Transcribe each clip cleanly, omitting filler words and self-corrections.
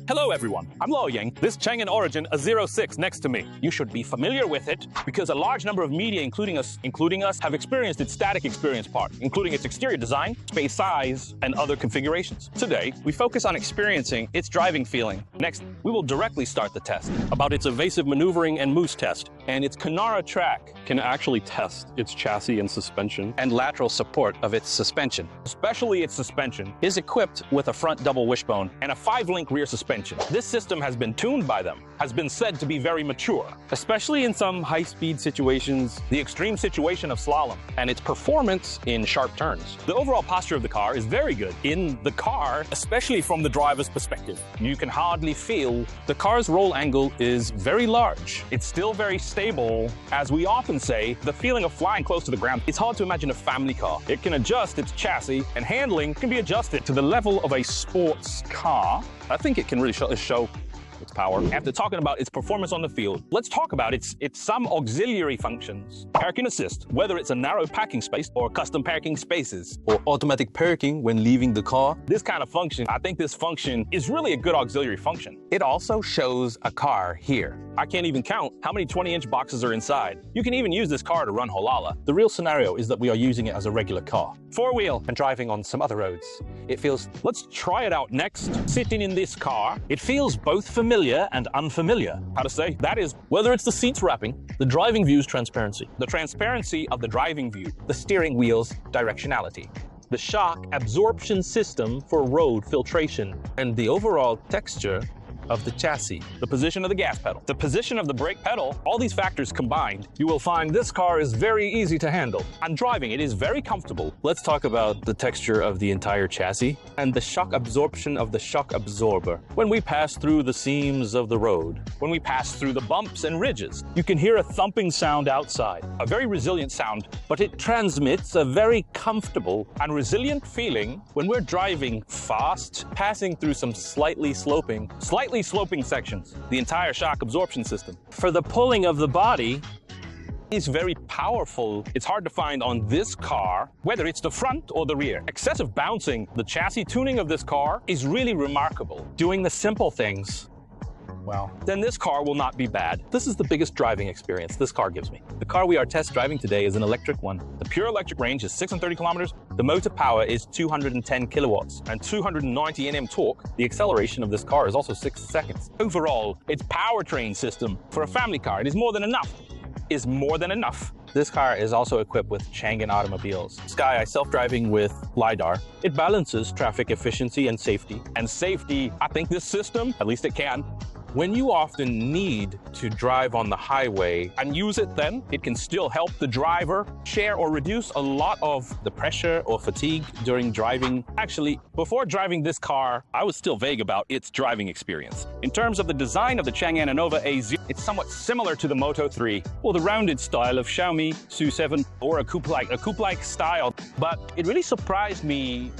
Hello everyone, I'm Lo Yang. This Chan'an Origin A06 next to me. You should be familiar with it because a large number of media, including us, have experienced its static experience part, including its exterior design, space size, and other configurations. Today, we focus on experiencing its driving feeling. Next, we will directly start the test about its evasive maneuvering and moose test, and its Canara track Can actually test its chassis and suspension. and lateral support of its suspension. especially its suspension, is equipped with a front double wishbone and a 5-link rear suspension. This system has been tuned by them, has been said to be very mature, Especially in some high-speed situations, the extreme situation of slalom. and its performance in sharp turns. The overall posture of the car is very good. In the car, especially from the driver's perspective, you can hardly feel The car's roll angle is very large. it's still very stable. As we often say, the feeling of flying close to the ground. It's hard to imagine a family car. It can adjust its chassis, and handling can be adjusted to the level of a sports car. I think it can really show its power. After talking about its performance on the field, let's talk about its some auxiliary functions. Parking assist, whether it's a narrow parking space or custom parking spaces. Or automatic parking when leaving the car. This kind of function, I think this function is really a good auxiliary function. It also shows a car here. I can't even count how many 20-inch boxes are inside. You can even use this car to run Holala. The real scenario is that we are using it as a regular car. 4-wheel. And driving on some other roads, it feels Let's try it out next. Sitting in this car, It feels both familiar and unfamiliar. how to say, that is Whether it's the seats wrapping, the driving view's transparency, the transparency of the driving view. the steering wheel's directionality, the shock absorption system for road filtration, and the overall texture of the chassis. The position of the gas pedal, the position of the brake pedal, all these factors combined, you will find this car is very easy to handle. And driving, it is very comfortable. Let's talk about the texture of the entire chassis and the shock absorption of the shock absorber. when we pass through the seams of the road. When we pass through the bumps and ridges, You can hear a thumping sound outside, a very resilient sound but it transmits a very comfortable and resilient feeling when we're driving fast, passing through some slightly sloping. sloping sections. The entire shock absorption system For the pulling of the body, is very powerful. It's hard to find on this car, whether it's the front or the rear. Excessive bouncing, the chassis tuning of this car is really remarkable. doing the simple things, Well, then this car will not be bad. this is the biggest driving experience this car gives me. The car we are test driving today is an electric one. The pure electric range is 630 kilometers The motor power is 210 kilowatts. and 290 Nm torque. The acceleration of this car is also 6 seconds. Overall, its powertrain system for a family car, it is more than enough. Is more than enough. This car is also equipped with Chan'an automobiles. Sky self-driving with LiDAR. It balances traffic efficiency and safety. And safety, I think this system, at least it can, When you often need to drive on the highway, and use it then, it can still help the driver share or reduce a lot of The pressure or fatigue during driving. Actually, before driving this car, I was still vague about its driving experience. In terms of the design of the Chan'an NEVO A06, it's somewhat similar to the Moto 3, or the rounded style of Xiaomi SU7, or a coupe-like style. But it really surprised me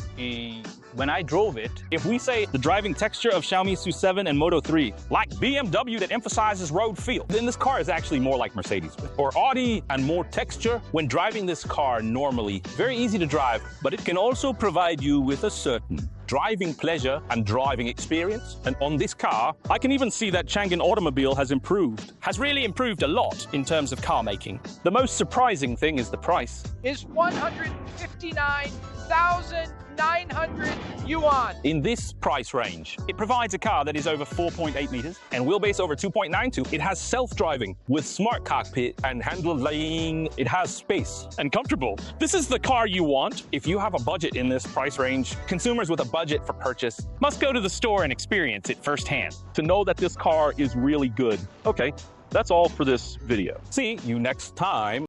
when I drove it. If we say the driving texture of Xiaomi SU7 and Moto 3, like BMW that emphasizes road feel, then this car is actually more like Mercedes. Or Audi and more texture when driving this car normally. Very easy to drive, but it can also provide you with a certain driving pleasure and driving experience. And on this car, I can even see that Chan'an automobile has really improved a lot in terms of car making. The most surprising thing is the price. Is 159,900 yuan. In this price range, it provides a car that is over 4.8 meters and wheelbase over 2.92. It has self-driving with smart cockpit and handling. It has space and comfortable. This is the car you want. If you have a budget in this price range, consumers with a budget for purchase must go to the store and experience it firsthand to know that this car is really good. okay, that's all for this video. See you next time.